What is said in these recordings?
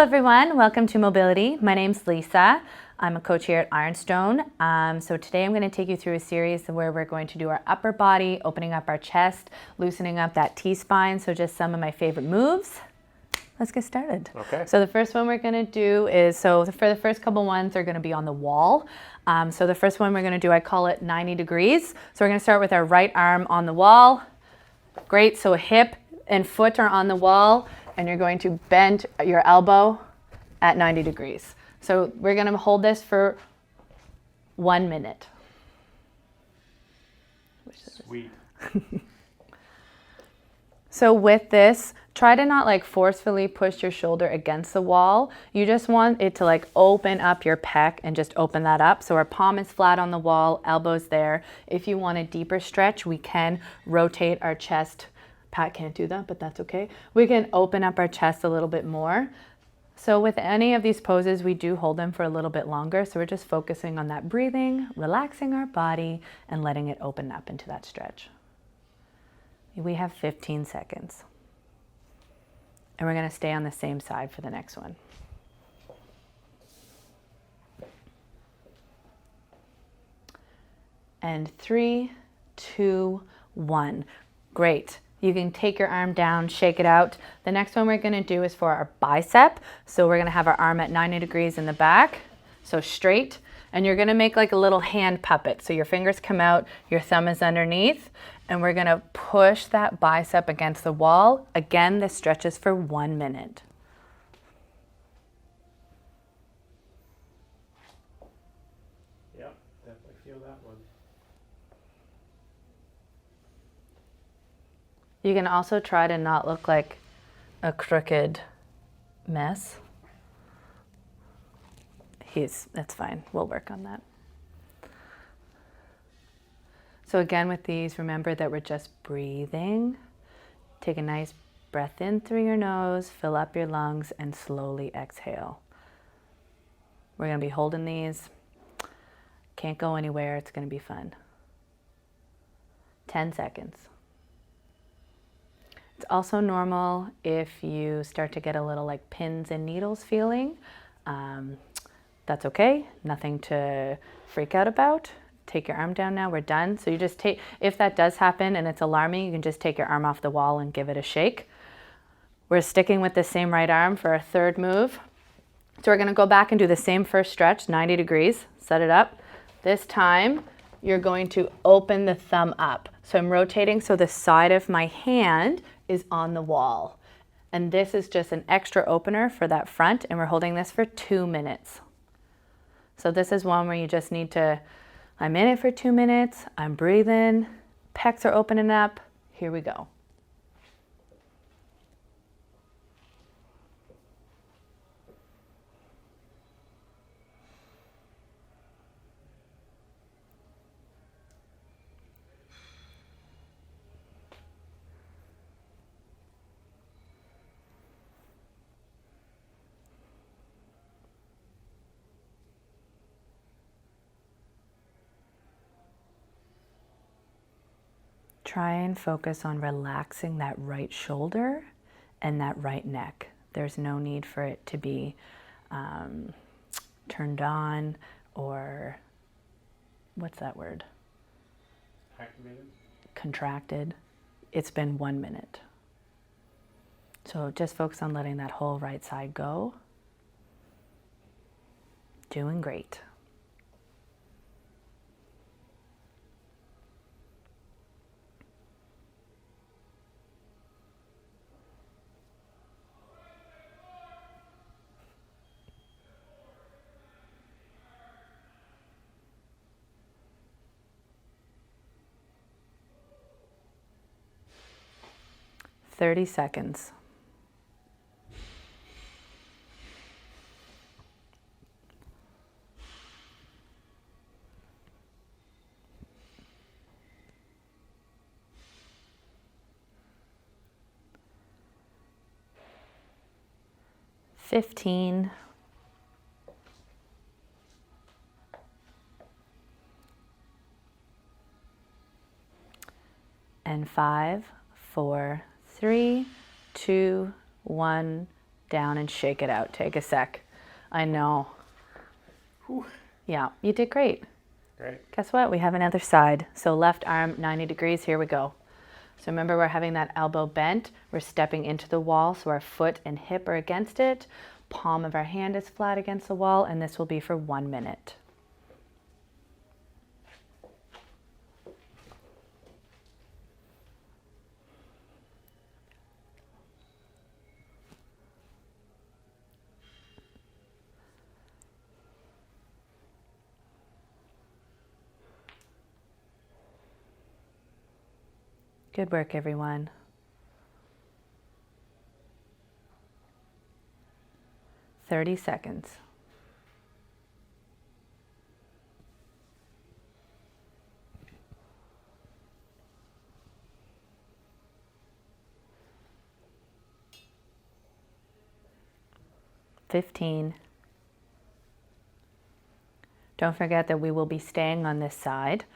everyone, welcome to Mobility. My name's Lisa. I'm a coach here at Ironstone. So today I'm going to take you through a series where we're going to do our upper body, opening up our chest, loosening up that T-spine. So just some of my favorite moves. Let's get started. Okay. So the first one we're going to do is, for the first couple ones, they're going to be on the wall. So the first one we're going to do, I call it 90 degrees. So we're going to start with our right arm on the wall. Great, so hip and foot are on the wall, and you're going to bend your elbow at 90 degrees. So we're going to hold this for 1 minute. Sweet. So with this, try to not forcefully push your shoulder against the wall. You just want it to open up your pec and just open that up. So our palm is flat on the wall, elbows there. If you want a deeper stretch, we can rotate our chest. Pat can't do that, but that's okay. We can open up our chest a little bit more. So with any of these poses, we do hold them for a little bit longer. So we're just focusing on that breathing, relaxing our body, and letting it open up into that stretch. We have 15 seconds. And we're going to stay on the same side for the next one. And 3, 2, 1. Great. You can take your arm down, shake it out. The next one we're going to do is for our bicep. So we're going to have our arm at 90 degrees in the back, so straight. And you're going to make a little hand puppet. So your fingers come out, your thumb is underneath, and we're going to push that bicep against the wall. Again, this stretches for 1 minute. Yep, definitely feel that one. You can also try to not look like a crooked mess. That's fine. We'll work on that. So again, with these, remember that we're just breathing. Take a nice breath in through your nose, fill up your lungs, and slowly exhale. We're going to be holding these. Can't go anywhere. It's going to be fun. 10 seconds. It's also normal if you start to get a little pins and needles feeling. That's okay. Nothing to freak out about. Take your arm down now. We're done. So you just take, if that does happen and it's alarming, you can just take your arm off the wall and give it a shake. We're sticking with the same right arm for our third move. So we're going to go back and do the same first stretch, 90 degrees. Set it up. This time, you're going to open the thumb up. So I'm rotating so the side of my hand is on the wall. And this is just an extra opener for that front, and we're holding this for 2 minutes. So this is one where you just need to, I'm in it for 2 minutes, I'm breathing, pecs are opening up, here we go. Try and focus on relaxing that right shoulder and that right neck. There's no need for it to be turned on or, what's that word? Activated? Contracted. It's been 1 minute. So just focus on letting that whole right side go. Doing great. "30 seconds. "15. And 5, 4, 3, 2, 1, down, and shake it out. Take a sec. I know. Whew. Yeah, you did great. Great. Guess what? We have another side. So left arm, 90 degrees. Here we go. So remember, we're having that elbow bent. We're stepping into the wall, so our foot and hip are against it. Palm of our hand is flat against the wall, and this will be for 1 minute. Good work, everyone. Thirty seconds. $15. Don't forget that we will be staying on this side.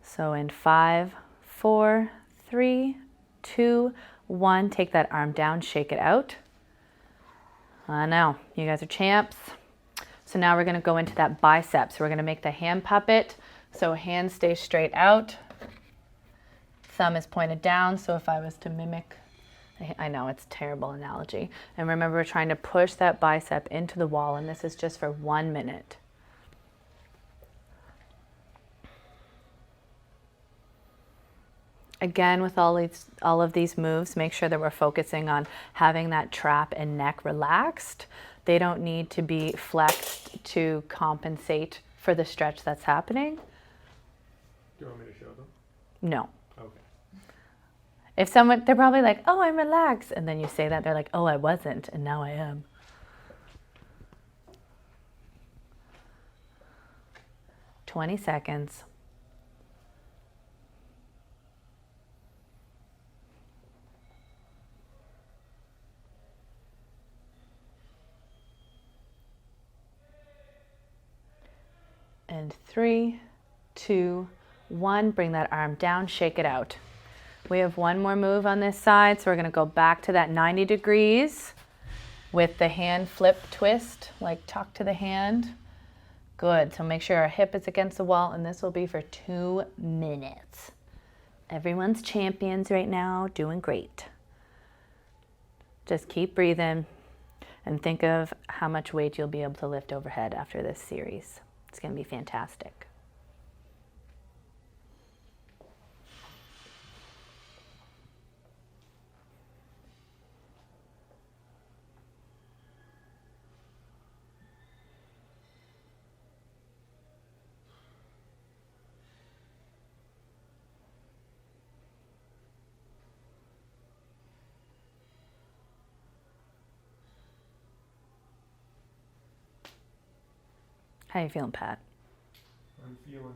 So in 5, 4, 3, 2, 1, take that arm down, shake it out. I know, you guys are champs. So now we're gonna go into that bicep. So we're gonna make the hand puppet. So hand stays straight out. Thumb is pointed down. So if I was to mimic, I know it's a terrible analogy. And remember, we're trying to push that bicep into the wall, and this is just for 1 minute. Again, with all of these moves, make sure that we're focusing on having that trap and neck relaxed. They don't need to be flexed to compensate for the stretch that's happening. Do you want me to show them? No. Okay. If someone, they're probably like, oh, I'm relaxed. And then you say that, they're like, oh, I wasn't, and now I am. "20 seconds. And 3, 2, 1, bring that arm down, shake it out. We have one more move on this side, so we're gonna go back to that 90 degrees with the hand flip twist, like talk to the hand. Good, so make sure our hip is against the wall, and this will be for 2 minutes. Everyone's champions right now, doing great. Just keep breathing and think of how much weight you'll be able to lift overhead after this series. It's going to be fantastic. How you feeling, Pat? I'm feeling.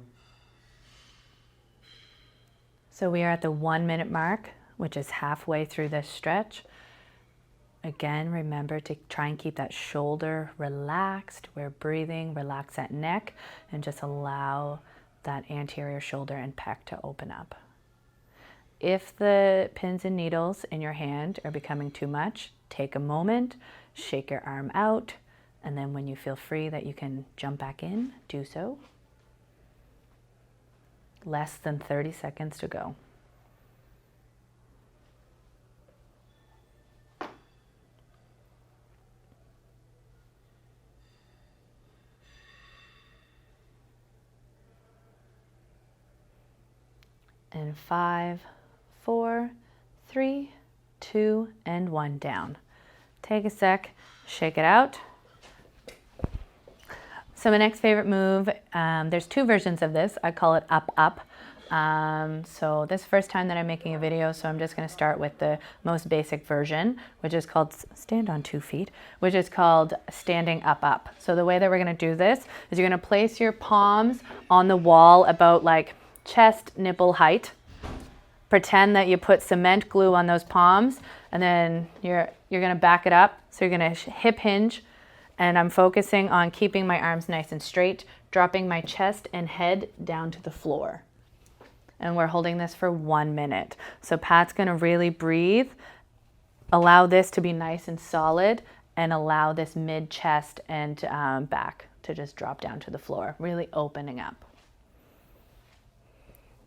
So we are at the 1 minute mark, which is halfway through this stretch. Again, remember to try and keep that shoulder relaxed. We're breathing, relax that neck, and just allow that anterior shoulder and pec to open up. If the pins and needles in your hand are becoming too much, take a moment, shake your arm out, and then when you feel free that you can jump back in, do so. Less than 30 seconds to go. And 5, 4, 3, 2, and 1 down. Take a sec, shake it out. So my next favorite move, there's 2 versions of this. I call it up, up. So this is the first time that I'm making a video, so I'm just gonna start with the most basic version, which is called stand on 2 feet, which is called standing up, up. So the way that we're gonna do this is you're gonna place your palms on the wall about like chest nipple height. Pretend that you put cement glue on those palms, and then you're gonna back it up. So you're gonna hip hinge, and I'm focusing on keeping my arms nice and straight, dropping my chest and head down to the floor. And we're holding this for 1 minute. So Pat's gonna really breathe allow this to be nice and solid, and allow this mid chest and back to just drop down to the floor, really opening up.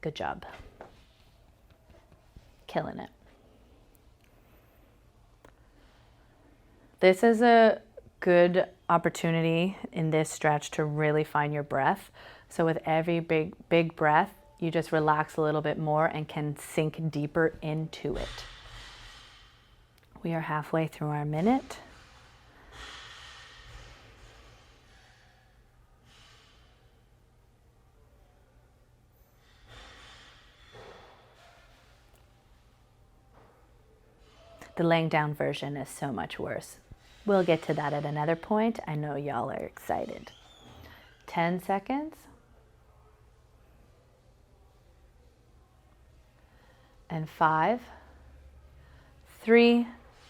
Good job. Killing it. This is a good opportunity in this stretch to really find your breath. So with every big breath, you just relax a little bit more and can sink deeper into it. We are halfway through our minute. The laying down version is so much worse. We'll get to that at another point. I know y'all are excited. 10 seconds. And 5, 3,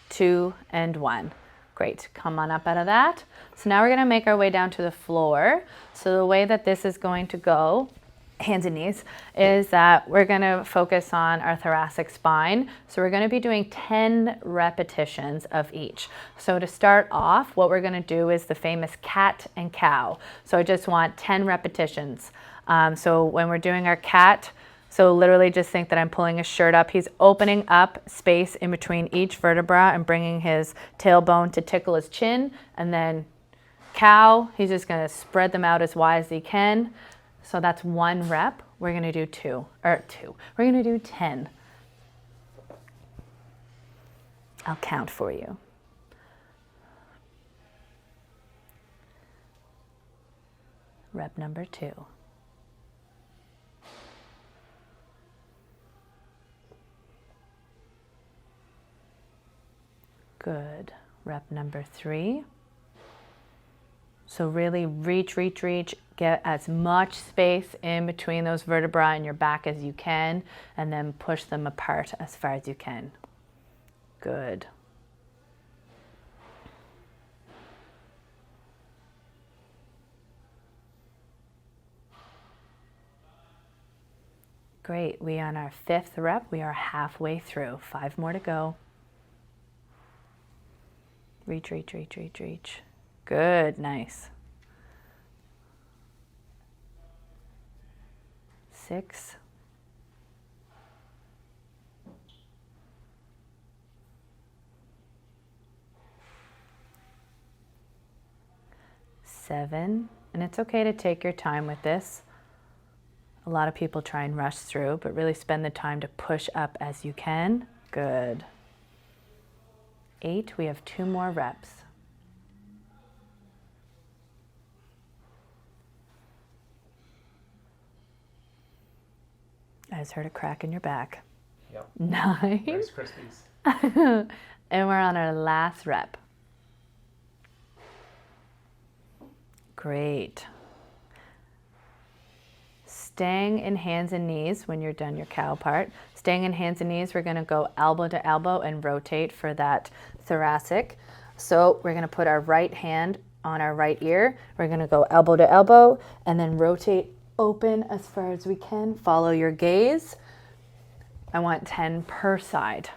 2, and 1. Great, come on up out of that. So now we're gonna make our way down to the floor. So the way that this is going to go, hands and knees, is that we're gonna focus on our thoracic spine. So we're gonna be doing 10 repetitions of each. So to start off, what we're gonna do is the famous cat and cow. So I just want 10 repetitions. So when we're doing our cat, so literally just think that I'm pulling his shirt up. He's opening up space in between each vertebra and bringing his tailbone to tickle his chin. And then cow, he's just gonna spread them out as wide as he can. So that's 1 rep. We're gonna do 2. We're gonna do 10. I'll count for you. Rep number 2. Good. Rep number 3. So really reach, get as much space in between those vertebrae and your back as you can, and then push them apart as far as you can. Good. Great, we are on our 5th rep. We are halfway through. 5 more to go. Reach. Good, nice. 6. 7, and it's okay to take your time with this. A lot of people try and rush through, but really spend the time to push up as you can. Good. 8, we have 2 more reps. I just heard a crack in your back. Yep. 9. Rice Krispies. And we're on our last rep. Great. Staying in hands and knees when you're done your cow part. Staying in hands and knees, we're gonna go elbow to elbow and rotate for that thoracic. So we're gonna put our right hand on our right ear. We're gonna go elbow to elbow and then rotate open as far as we can. Follow your gaze. I want 10 per side.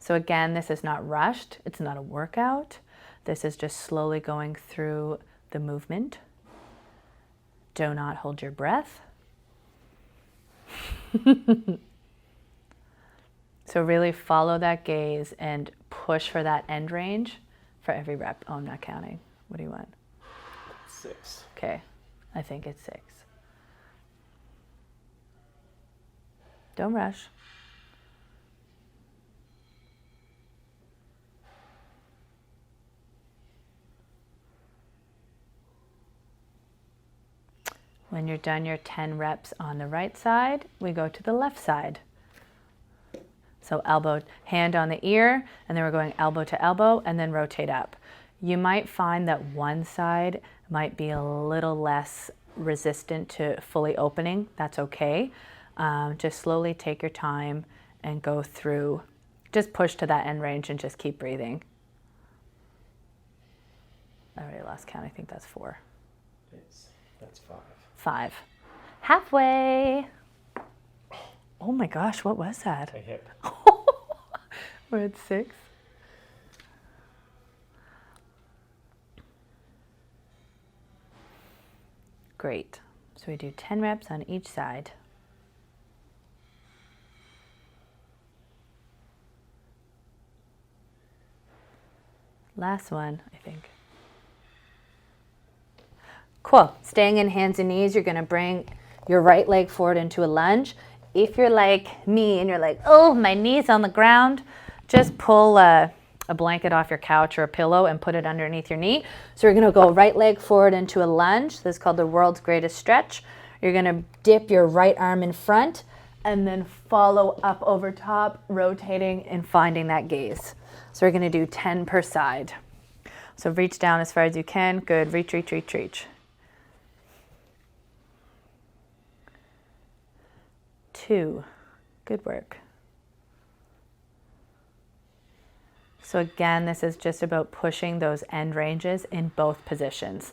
So again, this is not rushed. It's not a workout. This is just slowly going through the movement. Do not hold your breath. So really follow that gaze and push for that end range for every rep. Oh, I'm not counting. What do you want? 6. Okay, I think it's 6. Don't rush. When you're done your 10 reps on the right side, we go to the left side. So elbow, hand on the ear, and then we're going elbow to elbow and then rotate up. You might find that one side might be a little less resistant to fully opening. That's okay. Just slowly take your time and go through. Just push to that end range and just keep breathing. I already lost count. I think that's 4. That's 5. 5. Halfway. Oh my gosh, what was that? A hip. We're at 6. Great. So we do 10 reps on each side. Last one, I think. Cool. Staying in hands and knees, you're going to bring your right leg forward into a lunge. If you're like me and you're like, oh, my knee's on the ground, just pull a blanket off your couch or a pillow and put it underneath your knee. So you're going to go right leg forward into a lunge. This is called the world's greatest stretch. You're going to dip your right arm in front and then follow up over top, rotating and finding that gaze. So we're going to do 10 per side. So reach down as far as you can. Good. Reach, reach, reach, reach. 2. Good work. So again, this is just about pushing those end ranges in both positions.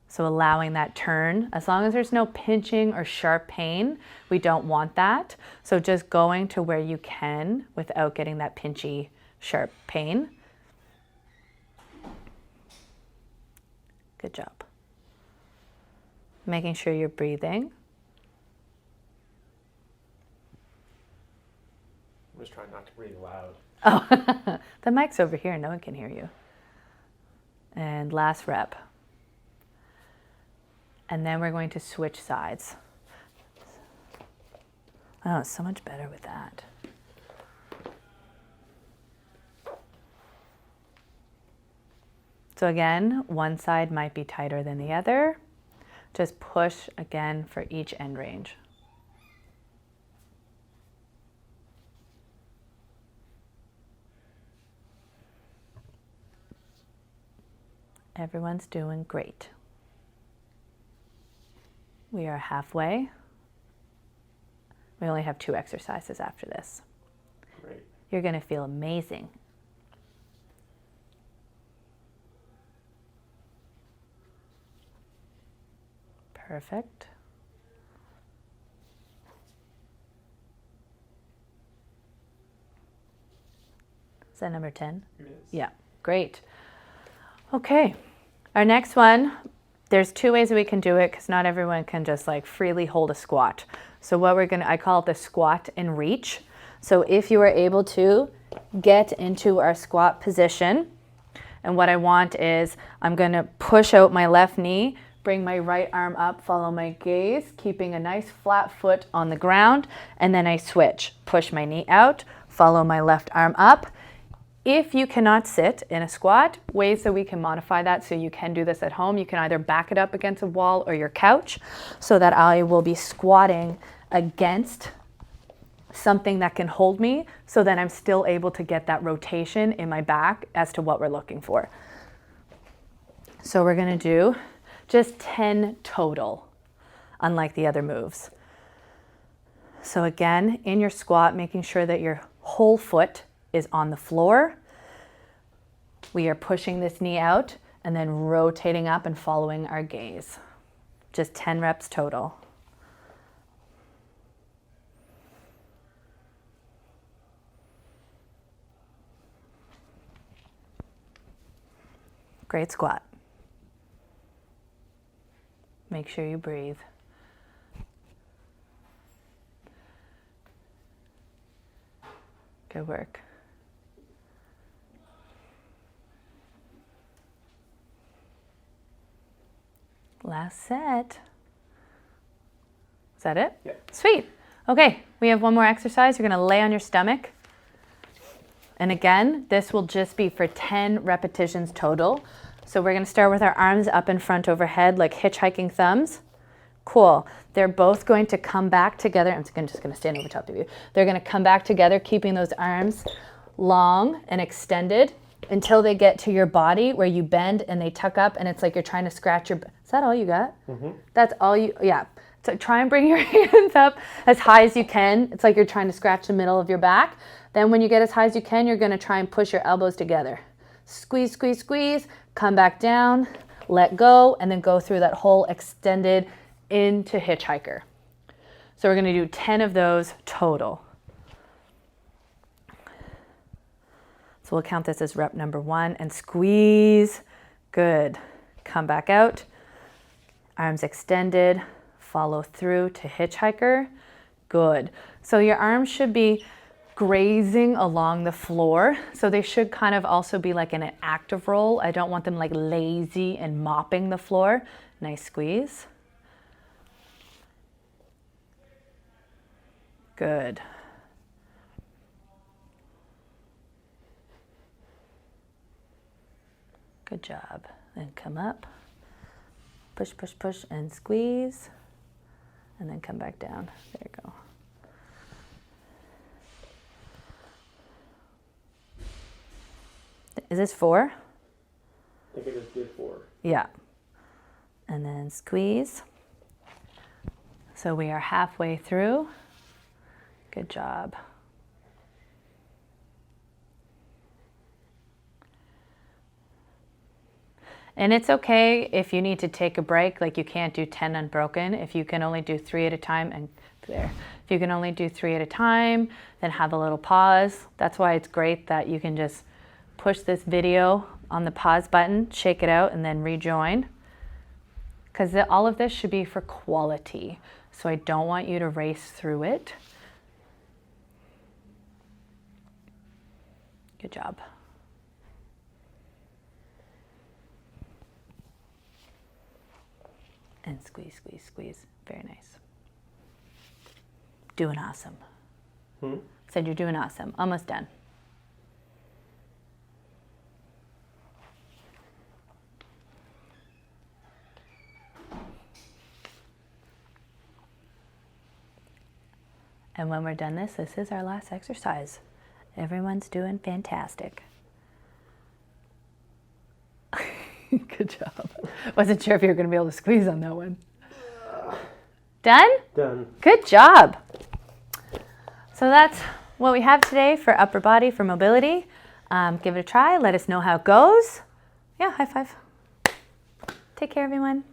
So allowing that turn, as long as there's no pinching or sharp pain, we don't want that. So just going to where you can without getting that pinchy, sharp pain. Good job. Making sure you're breathing. I'm just trying not to breathe loud. Oh, the mic's over here. No one can hear you. And last rep. And then we're going to switch sides. Oh, it's so much better with that. So again, one side might be tighter than the other. Just push again for each end range. Everyone's doing great. We are halfway. We only have 2 exercises after this. Great. You're going to feel amazing. Perfect. Is that number 10? It is. Yeah, great. Okay, our next one, there's 2 ways that we can do it because not everyone can just like freely hold a squat. So what I call it the squat and reach. So if you are able to get into our squat position, and what I want is I'm going to push out my left knee, bring my right arm up, follow my gaze, keeping a nice flat foot on the ground, and then I switch. Push my knee out, follow my left arm up. If you cannot sit in a squat, ways that we can modify that so you can do this at home. You can either back it up against a wall or your couch so that I will be squatting against something that can hold me so that I'm still able to get that rotation in my back as to what we're looking for. So we're going to do just 10 total, unlike the other moves. So again, in your squat, making sure that your whole foot is on the floor. We are pushing this knee out and then rotating up and following our gaze. Just 10 reps total. Great squat. Make sure you breathe. Good work. Last set. Is that it? Yeah. Sweet. Okay, we have one more exercise. You're going to lay on your stomach. And again, this will just be for 10 repetitions total. So we're going to start with our arms up in front overhead, like hitchhiking thumbs. Cool. They're both going to come back together. I'm just going to stand over top of you. They're going to come back together, keeping those arms long and extended until they get to your body where you bend and they tuck up and it's like you're trying to scratch your... Is that all you got? Mm-hmm. That's all you... Yeah. So try and bring your hands up as high as you can. It's like you're trying to scratch the middle of your back. Then when you get as high as you can, you're going to try and push your elbows together. Squeeze, squeeze, squeeze. Come back down. Let go. And then go through that whole extended into hitchhiker. So we're going to do 10 of those total. So we'll count this as rep number 1 and squeeze. Good. Come back out. Arms extended. Follow through to hitchhiker. Good. So your arms should be grazing along the floor. So they should kind of also be like in an active roll. I don't want them like lazy and mopping the floor. Nice squeeze. Good. Good job. Then come up. Push, push, push, and squeeze. And then come back down. There you go. Is this 4? I think I just did 4. Yeah. And then squeeze. So we are halfway through. Good job. And it's okay if you need to take a break, like you can't do 10 unbroken. If you can only do 3 at a time, and there. If you can only do 3 at a time, then have a little pause. That's why it's great that you can just push this video on the pause button, shake it out, and then rejoin. Because all of this should be for quality. So I don't want you to race through it. Good job. And squeeze, squeeze, squeeze. Very nice. Doing awesome. Said you're doing awesome. Almost done. And when we're done this is our last exercise. Everyone's doing fantastic. Good job. Wasn't sure if you were going to be able to squeeze on that one. Done? Done. Good job. So that's what we have today for upper body for mobility. Give it a try. Let us know how it goes. Yeah, high five. Take care, everyone.